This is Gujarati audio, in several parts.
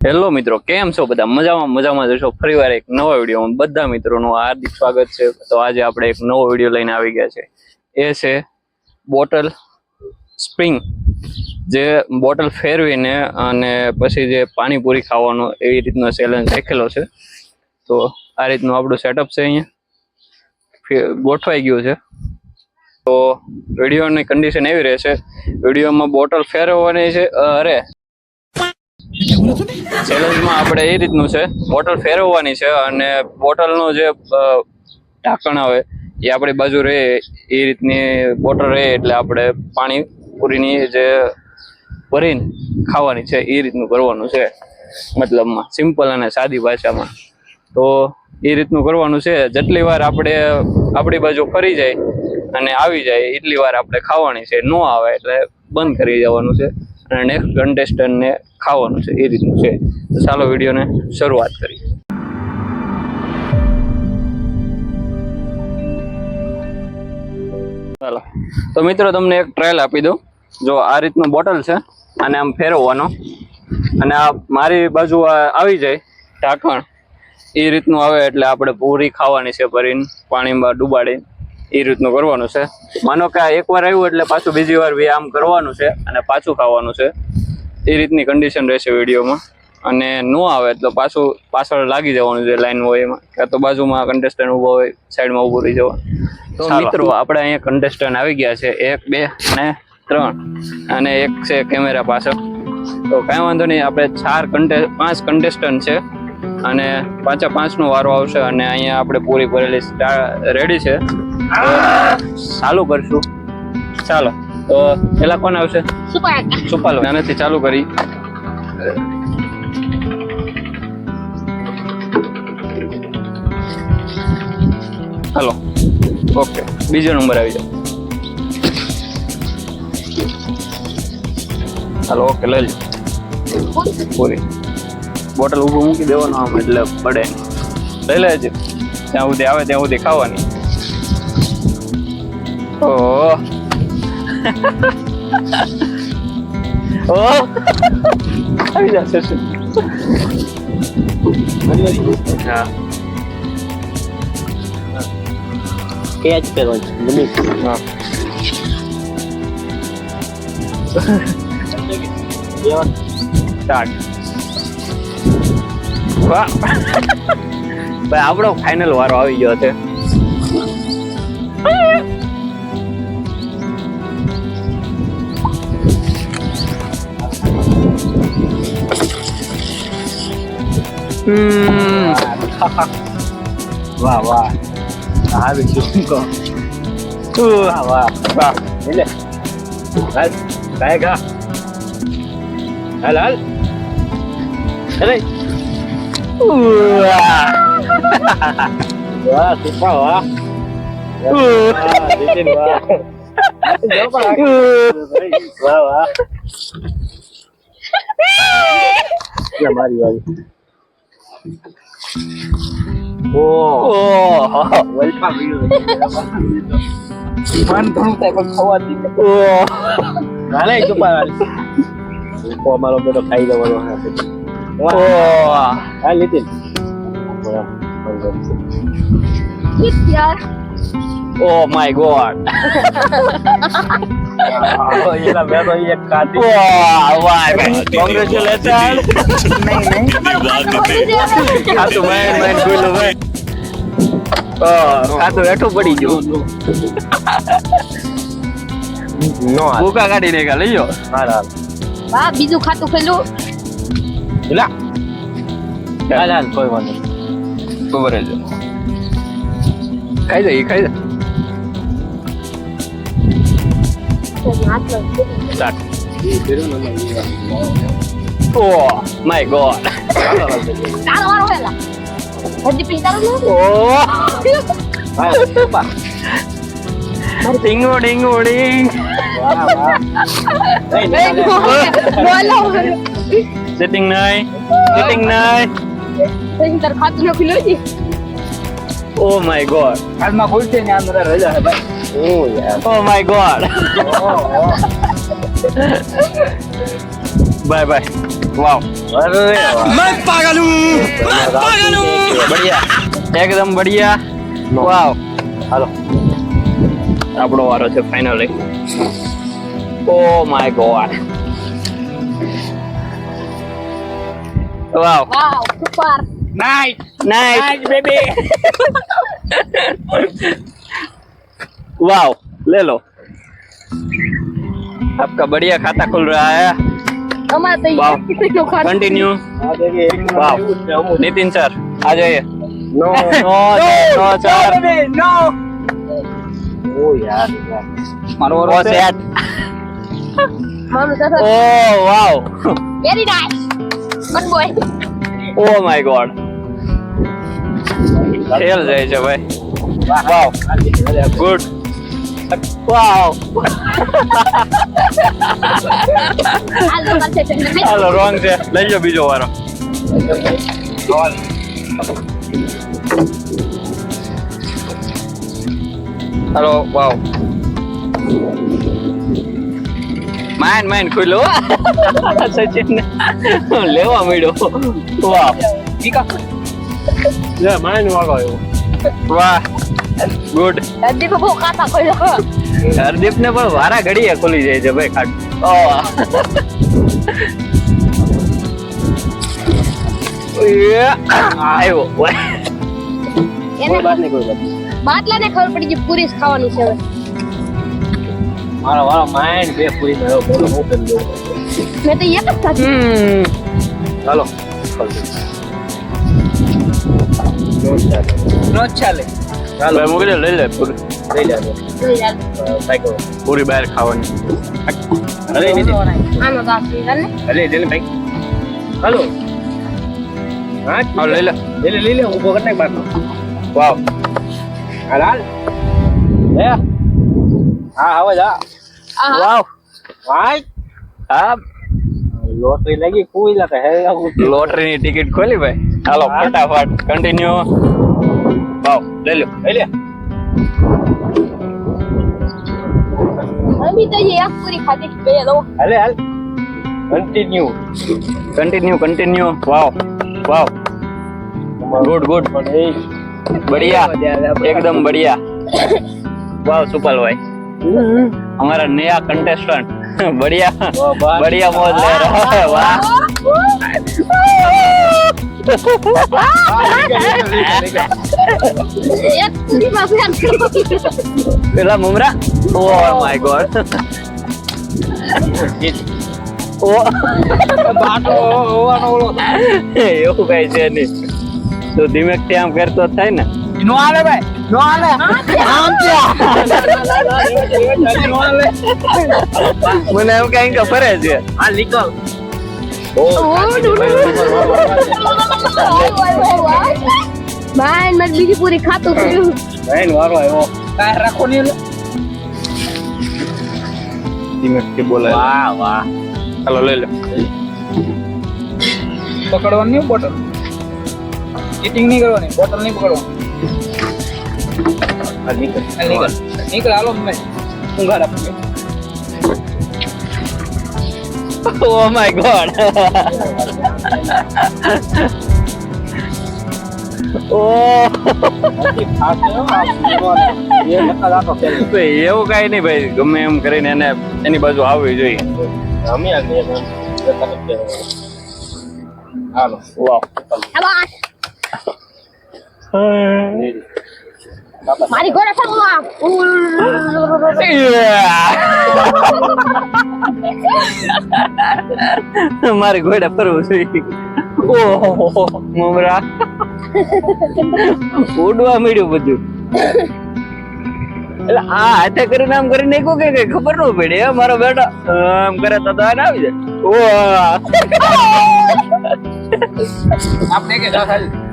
હેલો મિત્રો, કેમ છો બધા? મજામાં જશો. ફરીવાર એક નવા વિડીયોમાં બધા મિત્રોનું હાર્દિક સ્વાગત છે. તો આજે આપણે એક નવો વિડીયો લઈને આવી ગયા છે. એ છે બોટલ સ્પ્રિંગ, જે બોટલ ફેરવીને અને પછી જે પાણીપુરી ખાવાનો એવી રીતનો ચેલેન્જ રાખેલો છે. તો આ રીતનું આપણું સેટઅપ છે, અહીંયા ગોઠવાઈ ગયું છે. તો વિડીયોની કન્ડિશન એવી રહેશે, વિડીયોમાં બોટલ ફેરવવાની છે. ચેલેન્જમાં આપણે એ રીતનું છે, બોટલ ફેરવવાની છે અને બોટલનું જે ઢાંકણ આવે એ આપણી બાજુ રહે એ રીતની બોટલ રહે, એટલે આપણે પાણીપુરીની જે ભરીને ખાવાની છે એ રીતનું કરવાનું છે. મતલબમાં સિમ્પલ અને સાદી ભાષામાં તો એ રીતનું કરવાનું છે. જેટલી વાર આપણે આપણી બાજુ ફરી જાય અને આવી જાય એટલી વાર આપણે ખાવાની છે. ન આવે એટલે બંધ કરી દેવાનું છે અને નેક્સ્ટ કન્ટેસ્ટન્ટને ખાવાનું છે. એ રીતનું છે. તો ચાલો વિડીયોને શરૂઆત કરીએ. ચાલો તો મિત્રો, તમને એક ટ્રાયલ આપી દઉં. જો આ રીતનું બોટલ છે અને આમ ફેરવવાનો, અને આ મારી બાજુ આવી જાય ઢાંકણ એ રીતનું આવે એટલે આપણે પૂરી ખાવાની છે ભરીને પાણીમાં ડુબાડીને. એ રીતનું કરવાનું છે. માનો કે આ એકવાર આવ્યું એટલે પાછું બીજી વાર બી આમ કરવાનું છે અને પાછું ખાવાનું છે. એ રીતની કન્ડિશન રહેશે વિડીયોમાં. અને ન આવે તો પાછળ લાગી જવાનું છે લાઈન હોય એમાં, કાં તો બાજુમાં કન્ટેસ્ટન્ટ ઊભો હોય સાઈડમાં ઊભું રહી જવાનું. તો મિત્રો, આપણે અહીંયા કન્ટેસ્ટન્ટ આવી ગયા છે 1, 2 અને 3, અને એક છે કેમેરા પાછળ. તો કાંઈ વાંધો નહીં, આપણે 5 કન્ટેસ્ટન્ટ છે અને 5નો વારો આવશે. અને અહીંયા આપણે પૂરી ભરેલી રેડી છે. ચાલુ કરશું. ચાલો, તો પેલા કોણ આવશે? સુપાલો. આનાથી ચાલુ કરી. હાલો, ઓકે, બીજો નંબર આવી જાવ. હાલો, ઓકે, લઈ લો પૂરી. બોટલ ઊભું મૂકી દેવાનું આમ, એટલે પડે. લઈ લેજે, ત્યાં સુધી આવે ત્યાં સુધી ખાવાની. ઓહ આવી જશે. હા, કેચ કરવાનું. હા. સ્ટાર્ટ. વાહ ભાઈ, આપણો ફાઇનલ વારો આવી ગયો છે. વાહ વાહ, આવી શું કહો. વાહ વાહ વાહ. એટલે હાલ કાય ગા, હાલ હાલ. અરે વાહ સુપા, વાહ નીતિન, વાહ વાહ વાહ. મારી વારી. વલપા મન ઘણું થાય પણ ખવાતી. હાલે ચુપા અમારો બેટો ખાઈ જવાનો. હા નીતિન, Oh my god. એલા મેં તો એક કાઢી. વાહ વાહ ભાઈ, કોંગ્રેચ્યુલેશન. નહીં ખાતું મેન ગોઈલો ભાઈ. ખાતું હેઠું પડી ગયું. નો ભૂકા કાઢી ને લઈ લો. હાલ વાહ, બીજું ખાતું ખેલું. એલા હાલ હાલ, કોઈ વાંધો ખબર જ ખાઈ જાય. ખાઈ જાય. Oh my god. તારો વારો હેલા. હજી પી તારો નો. Oh. હા સુપા. ડીંગો ડીંગો ડીંગ. વાહ વાહ. બોલો. Sitting night. તાર ખાતું નો ખીલો જી. Oh my god. હાલમાં કોઈ છે ને અંદર રજા હે ભાઈ. Oh યાર. Oh my god. Bye bye. વાવ અરે બઢિયા એકદમ બઢિયા વાવ હાલો આપણો વારો છે finally oh my god wow wow super nice nice baby wow ले लो आपका बढ़िया खाता खुल रहा है અમારે તો વાવ. કિતને નો ખાતું कंटिन्यू આ દેખે વાવ नितिन सर आ जाइए no no no sir no oh યાર મારો वो सेट માનું sir oh wow very nice good boy oh my god खेल जाए છે ભાઈ વાવ ગુડ વાવ હાલો કરશે છે હાલો રોંગ છે લઈ લો બીજો વારો હાલો વાવ માઇન ખુલ્લો સચિન લેવા મળ્યો વાવ લે માન વાળો આવ્યો વાહ ગુડ દીપ બહુ ખાતા કોઈ હરદીપ ને પણ વારા ઘડીએ ખુલી જાય છે ભાઈ ખાટ આવ્યો એને કોઈ બાત નહીં કોઈ બાત બાટલાને ખબર પડી ગઈ પૂરી જ ખાવાની છે હવે મારો વાળો માઇન્ડ બે પૂરી થયો બોલો હું કરી દઉં મેં તો એક જ ખાધી હાલો નો ચાલે ચાલો ભાઈ મૂકી દે લઈ લે પૂરી લઈ લે સાયકલ પૂરી બહાર ખાવાની અરે નીતિ આનો ગાફી ને અરે જલ્દી ભાઈ હાલો હા હા લઈ લે લઈ લે ઉભો કર નાખ બાટલો વાવ હાલ હાલ લે હા હવે જા વાવ ભાઈ હા લોટરી લાગી કોઈ લાગે હે લોટરી ની ટિકિટ ખોલી ભાઈ હાલો ફટાફટ કન્ટિન્યુ વાવ લઈ લો લઈ લે અમી તો એક પૂરી ખાધી બે લો હાલે હાલ કન્ટિન્યુ કન્ટિન્યુ વાવ વાવ ગુડ ગુડ बढ़िया एकदम बढ़िया वाह सुपल भाई हमारा नया कंटेस्टेंट बढ़िया बढ़िया मौज ले रहा है वाह એક પૂરી માં ફેર પેલા મુમરા ઓહ માય ગોડ ઓ બાટો હોવાનો ઓલો એવું કઈ છે નહીં તો ધીમેક થી આમ કરતો થાય ને નો આલે ભાઈ નો આલે આમ મને એમ કઈ ખબર છે આ નીકળ માન મત બીજી પૂરી ખાતું કર્યું ભાઈ વારો આવ્યો કાય રાખો ને ધીમેક થી બોલાય વાહ વાહ હાલો લઈ લો પકડવાની નહીં બોટલ ચીટિંગ નહીં કરવાની બોટલ નહીં પકડવાની આ નીકળ નીકળ હાલો મેં ઊંઘાડ આપણે Oh my god. Oh. એવું કઈ નહીં ભાઈ ગમે એમ કરીને એને એની બાજુ આવવી જોઈએ હાલો વાહ શાબાશ મારી ઘોડા ફરવા મારી ઘોડા ફરવું જોઈએ ઓહો મમરા ઉડવા મળ્યું બધું એટલે આ હાથે કરીને આમ કરીને નાખ્યું કે કઈ ખબર ન પડી હે મારો બેટો આમ કરે તો આને આવી જાય ઓ આપણે કે જા ખાલી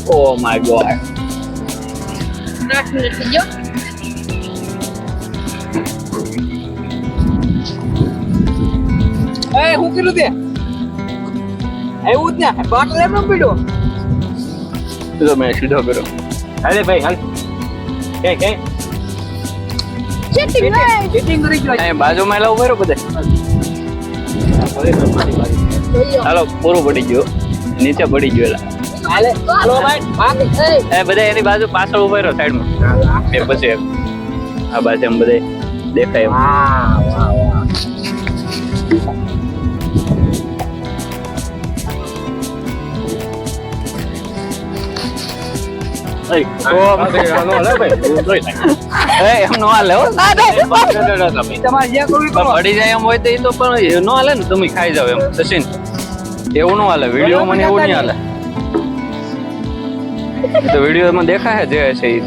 Oh my god. 10 મિનિટ થઈ ગયો એ હું કીધું તે એવું જ ને બાટલ એમ ન પીડો તો મેં સીધો કર્યો હાલે ભાઈ હાલ કે ચીટિંગ ભાઈ ચીટિંગ કરી ગયો અહીં બાજુમાં એલા ઉભા રહો બધે હાલો પૂરું પડી ગયું નીચે પડી ગયું એલા હાલે હાલો ભાઈ એ બધા એની બાજુ પાછળ ઉભા રહો સાઈડમાં બે પછી એક આ બાજુ એમ બધે દેખાય એમ વાહ એ એમ નો હાલે હો તમારે જે કરવું કરો પડી જાય એમ હોય તો એ તો પણ નો હાલે ને તમે ખાઈ જાવ એમ સચિન એવું નો હાલે વિડીયો મને એવું નહીં હાલે તો વિડીયોમાં દેખાય જે છે એ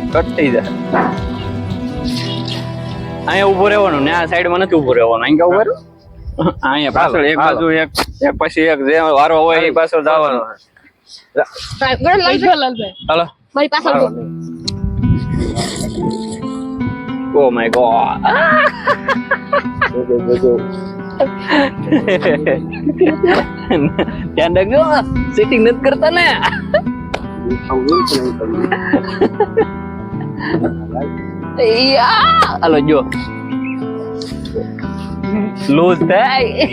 કટ થઈ જાય અહીંયા ઉભો રહેવાનું ને આ સાઈડમાં નથી ઉભો રહેવાનું અહીંયા ઉભો રહ્યો અહીંયા પાછળ એક બાજુ એક પછી એક જે વારો હોય એ પાછળ જવાનું હાલો મારી પાછળ ઓ માય ગોડ ધ્યાન રાખજો સેટિંગ નથી કરતા ને હાલો જો લૂઝ થાય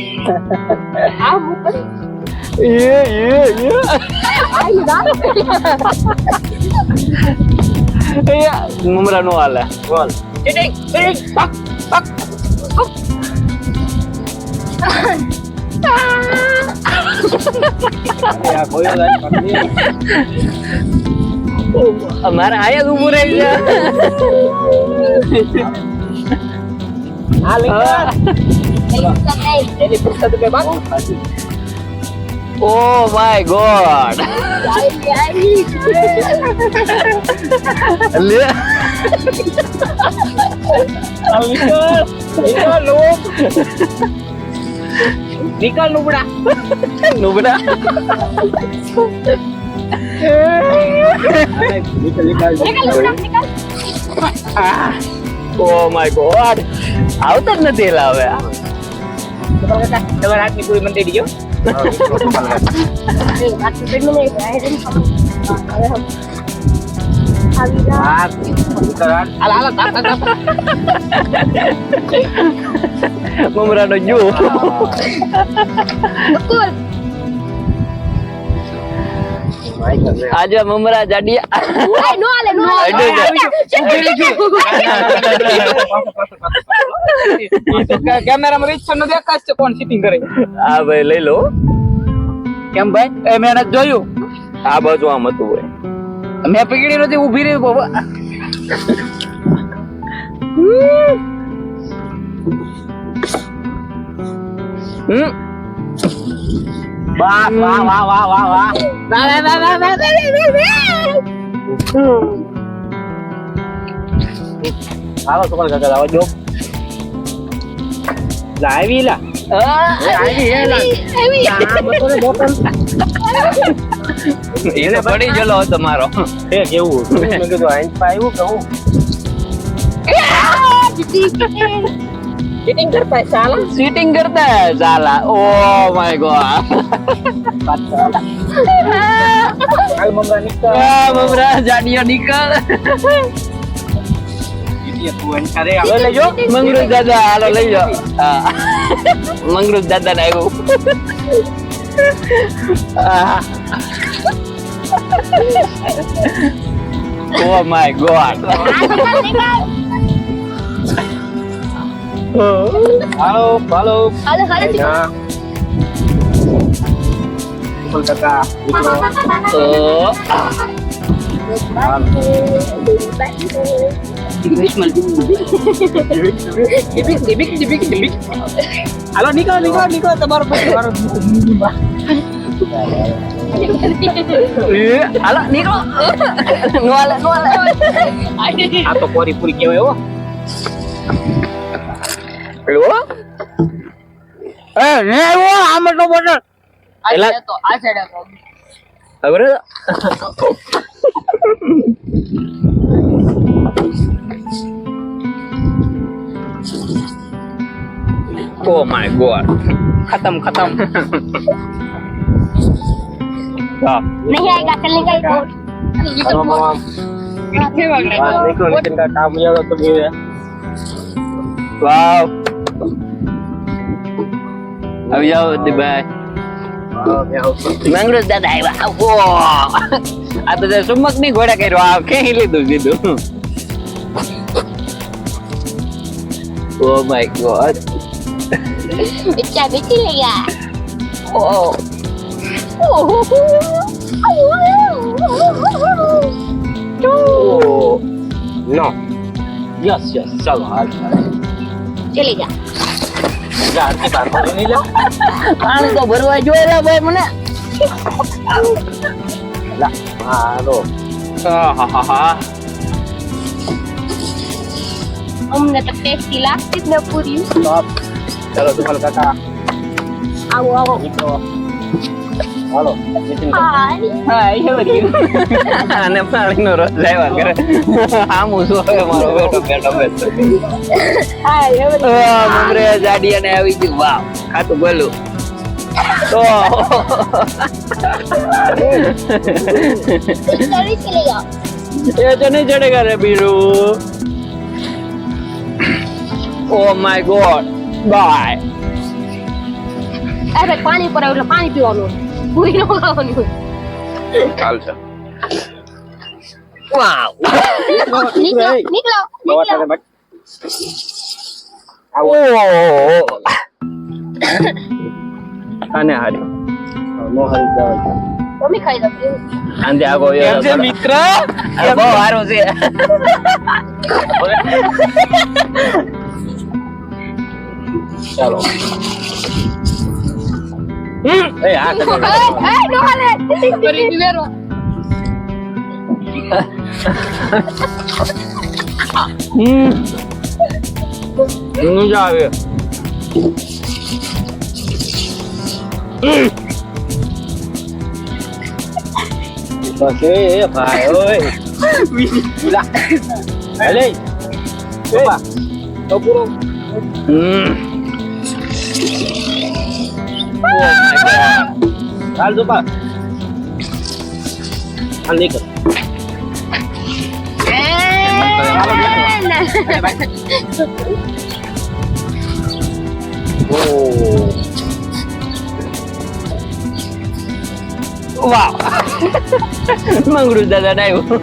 આ મુકર મમરા નો હાલે બોલ ચીટિંગ ચીટિંગ પક પક આ કોઈ લાઈન પકડી મારે આયા જ ઉભું રહી ગયા આ લઈ એની પુસ્તક કે બાદ ઓ માય ગોડ લે નિકલ નુબડા નુબડા ઓ માય ગોડ આવતો જ નથી એલા હવે તમારા હાથની પૂરી મંદિર ગયો મમરા નો જુ આજે મમરા જાડિયા કેમેરામાં રીત ન દેખાય છે કોણ સીટિંગ કરે હા ભાઈ લઈ લો કેમ ભાઈ એ મેં નથી જોયું આ બાજુ આમ હતું ભાઈ મેં પકડી નથી ઊભી રહી બાબા વાહ વાહ વાહ વાહ વાહ વાહ આવો સુપર કાકા આવો જો લાવી લા એને પડી ગયેલો હતો મારો એ કેવું મેં કીધું આઈન પાયું કહું ચીટિંગ કરતા સાલા સીટિંગ કરતા હે સાલા ઓ માય ગોડ હાલ મમરા નીકળ મમરા જાડિયા નીકળ અરે હવે લેજો મંગરૂજ દાદા હાલો લઈ જાઓ હા મંગરૂજ દાદા ને આવ્યું ઓ માય ગોડ હાલો હાલો હાલો કોલકાતા હાલો નીકળો નીકળો નીકળો તમારો હાલો નીકળો નો હાલે આ તો કોરી પૂરી કહેવાય હો પેલો એ ને આવ્યો આમ તો બોટલ એલા આ સાઈડ ખબર ઓ માય ગોડ खत्म खत्म नहीं आएगा कल निकल નીકળો નીકળ કા કામ યાર તો બે વાવ આવી જાઓ દીભાઈ મંગળૂર દાદા આવ્યા ઓ આ તો સુમક ની ઘોડા કર્યો આ ક્યાં લીધું કીધું ઓ માય ગોડ બચ્ચા બેટી લઈ ગયા ઓ નો યસ યસ ચાલો હાલ ચલી જા જા આરતી પાર નહીં લે પાણી તો ભરવા જોઈએ રે ભાઈ મને લા હાલો આહાહા અમને તો ટેસ્ટી લાગતી જ ન પૂરી સ્ટોપ ચાલો તમારા કાકા આવો આવો નીકળો હાલો નીતિન હાય હા એ વળી અને પાણીનો રસ આવ્યા કરે આમું શું હવે મારો બેટો બેટો બેટો હાય હવે મમરે જાડિયાને આવી ગયું વાવ ખાતું બોલું ચલી ચલી ગયા ये तो नहीं चढ़ेगा रे Biru oh my god bye અરે પાણી પર એટલે પાણી પીવાનું પૂરી નો ખાવાનું काल से वाव નીકળો નીકળો બાવા તારે બટ ओ आने हारी નો હરી જાવ મમ્મી ખાઈ દો आंधे आगो ये કેમ છે મિત્ર બહુ સારું છે ચાલો એ આ એ નો હાલે કરી દીવેરો मजा આવે બસ એ ભાઈ ઓય લા અલે ઓપા તો પૂરો હાલ જોપા હાલ નીકળ ઓ વાવ મંગળૂર દાદા આવ્યું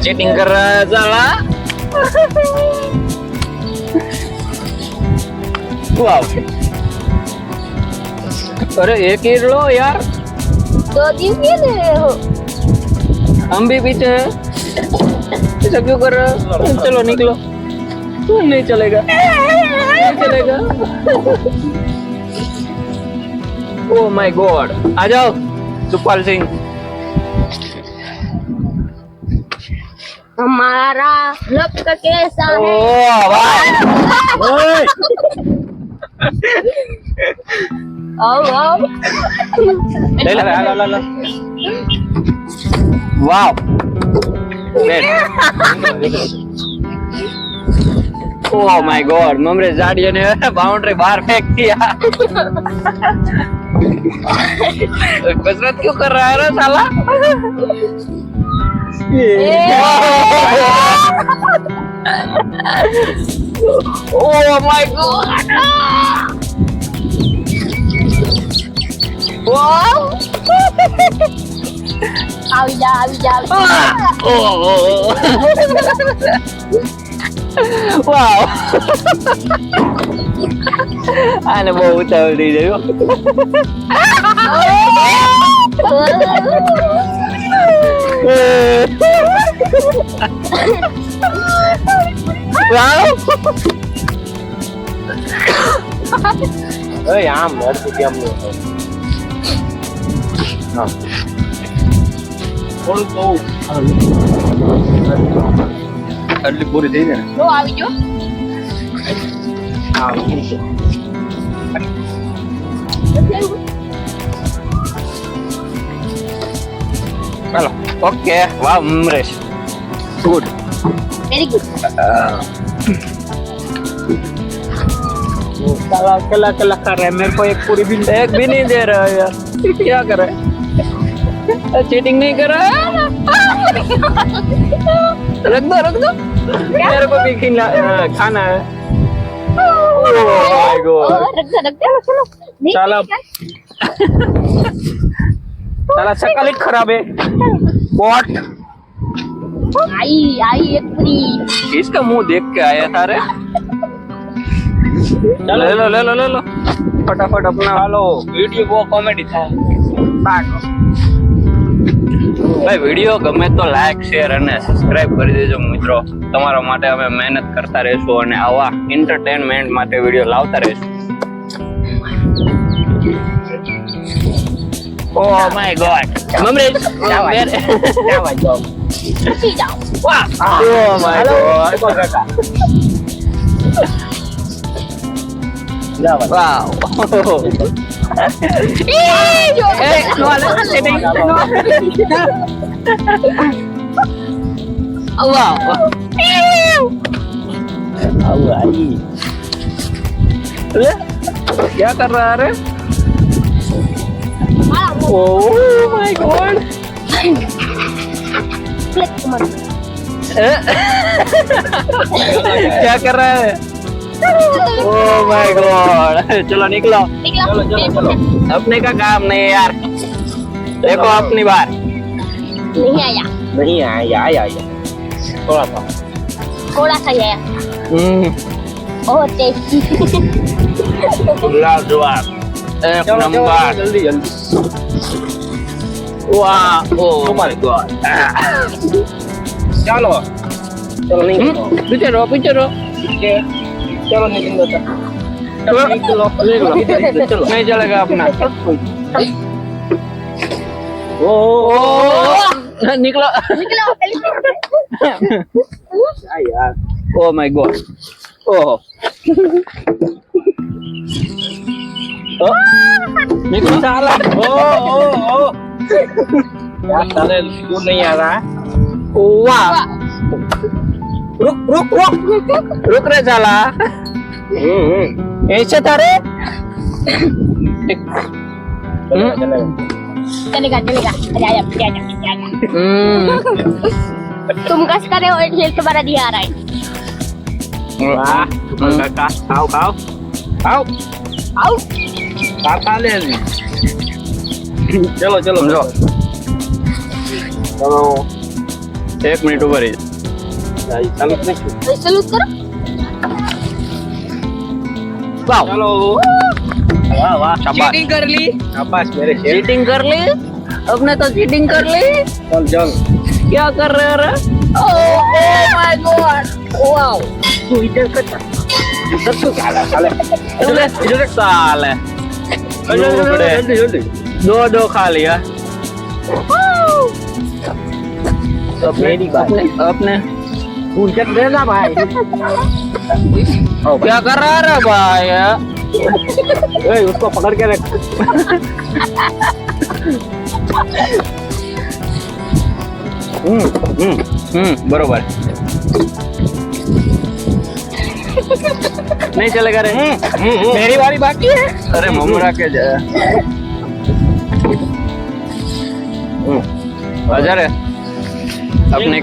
चीटिंग कर रहा है साला वाव अरे एक ही लो यार दो दिन के लिए हो हम भी पीछे हैं ऐसा क्यों कर रहा है चलो निकलो तू नहीं चलेगा नहीं चलेगा ओह माय गॉड आ जाओ सुपाल सिंह हमारा लक कैसा है ओह वाह ઓય आओ आओ ले ले હાલ હાલ હાલ वाव ओह माय गॉड ममरे जाड़ियों ने बाउंड्री बाहर फेंक दिया कसरत क्यों कर रहा है रे साला ओह माय गॉड वाव આવી જા ओह वाव આને બહુ ઉતાવળ થઈ ગયો વાવ ઓય આમ હરતી કેમ નો હા કોણ તો આટલી પૂરી થઈ જાય નો આવી જો હા ચાલો okay wow Amresh good very good oh साला अकेला अकेला खा रहा है, मेरे को एक पूरी भी एक भी नहीं दे रहा है यार, क्या करे? चीटिंग नहीं कर रहा है? रख दो मेरे को भी खाना है। Oh my God. रख दो चलो नहीं, साला साला शक्ल ही खराब है। What? आई एक पूरी। इसका मुंह देख के आया था रे। ले लो फटाफट अपना हेलो वीडियो को कॉमेडी था ભાઈ વિડીયો ગમે તો લાઈક શેર અને સબસ્ક્રાઇબ કરી દેજો મિત્રો, તમારા માટે અમે મહેનત કરતા રહેશું અને આવા એન્ટરટેનમેન્ટ માટે વિડીયો લાવતા રહેશું. ઓ માય ગોડ મમરેજ જાવા જાવ સીધી જાઓ। વાહ ઓ માય ગોડ જાવા વાવ જો no હાલે વાવ આવું આઈ क्या कर रहा है रे? मारा Oh my God! क्लिक मत क्या कर रहा है? Oh my God! चलो निकलो, निकलो चलो। अपने का काम नहीं है यार, देखो अपनी बार. नहीं आया, नहीं आया आया थोड़ा सा ही आया। बहुत टेस्टी। लाजवाब एक चलो नंबर. जल्दी जल्दी वाह! Oh my God! चलो चलो नहीं पीछे रहो. चलो निकलो चलो निकलो चलो नहीं चलेगा अपना. ओ निकलो. निकलो यार Oh my God! Oh. निकलो साला ओ यार साले दूर नहीं आ रहा है वाह! रुक रे साला. ऐसे था रे. चलेगा जा तुम कस करे हो इसलिए तुम्हारा दिया आ रहा है। वाह काका खाओ खाओ खाओ आओ खा ले चलो चलो समझो. चलो 1 मिनट ऊपर ही. चलो नहीं सलूट करो। वाह! चलो वाह वाह शाबाश. कर ली शाबाश मेरे शेर चीटिंग कर ली. अपने तो चीटिंग कर ली. चल चल क्या कर रहे हैं रे? ओह माय गॉड वाओ तू इधर कर तो साला साले इधर साले. जल्दी जल्दी दो खा लिया. मेरी बात अपने तू इधर देना भाई क्या कर रहा है रे भाई? ए उसको पकड़ के रख बरोबर. नहीं चलेगा रे. मेरी बारी बाकी है अरे ममरा के हजार है. अपने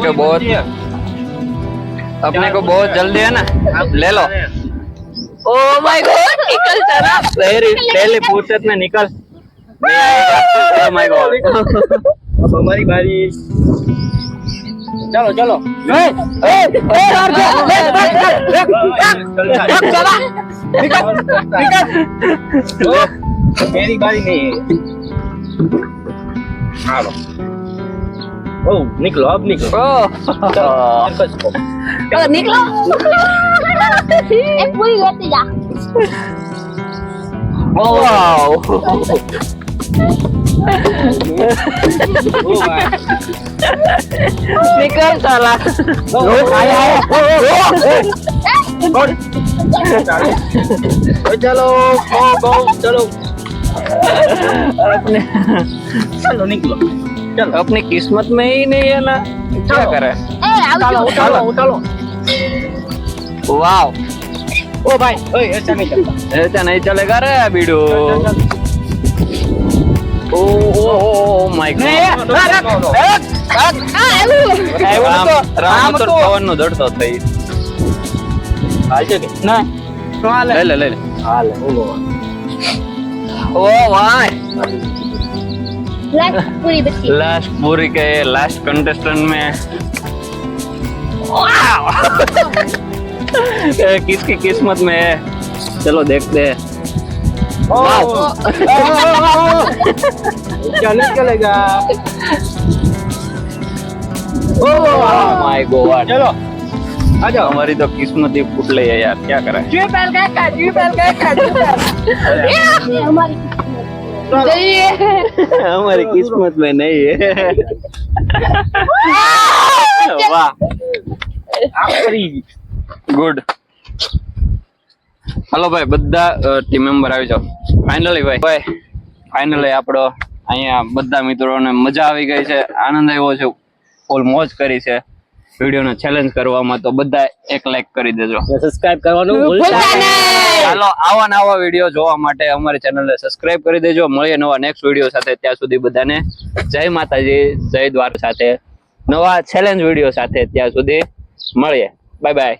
को बहुत जल्दी है ना, ले लो. ओ माय गॉड निकल चला. पहले फुर्सत में निकल. ओ माय गॉड. अब हमारी बारी चलो चलो मेरी बारी नहीं है चलो ओ निकलो अब निकलो ओ निकलो एक पूरी लेते जा वाओ. निकल साला. चलो गो चलो अपने चलो निकलो चलो अपनी किस्मत में ही नहीं है ना, क्या करे. ए आओ उठालो उठालो वाओ. ओ भाई ओए ऐसा नहीं चलता ऐसा नहीं चलेगा रे Baidu O my God Ram તો ખાવાનું દડતો થઈ हाल के ના हाल લે લે हाल ओ ઓ ભાઈ लास्ट पूरी बच्ची लास्ट पूरी के लास्ट कंटेस्टेंट में किसकी किस्मत में है चलो देखते हैं क्या निकलेगा माय गॉड चलो आ जाओ हमारी तो किस्मत ही फूट रही है यार क्या करें ये हमारी नहीं है हमारी किस्मत में नहीं है वाह ગુડ હલો ભાઈ બધા ટીમ મેમ્બર આવી જાઓ ફાઇનલી ભાઈ ફાઇનલી આપણો અહીંયા બધા મિત્રોને મજા આવી ગઈ છે આનંદ આવ્યો છે ફૂલ મોજ કરી છે વિડીયોનો ચેલેન્જ કરવામાં તો બધા એક લાઈક કરી દેજો સબસ્ક્રાઇબ કરવાનું ભૂલતા નહીં ચાલો આવા નવા વિડીયો જોવા માટે અમારી ચેનલને સબસ્ક્રાઇબ કરી દેજો મળીએ નવા નેક્સ્ટ વિડીયો સાથે ત્યાં સુધી બધાને જય માતાજી જય દ્વારકા સાથે નવા ચેલેન્જ વિડીયો સાથે ત્યાં સુધી મળીએ બાય બાય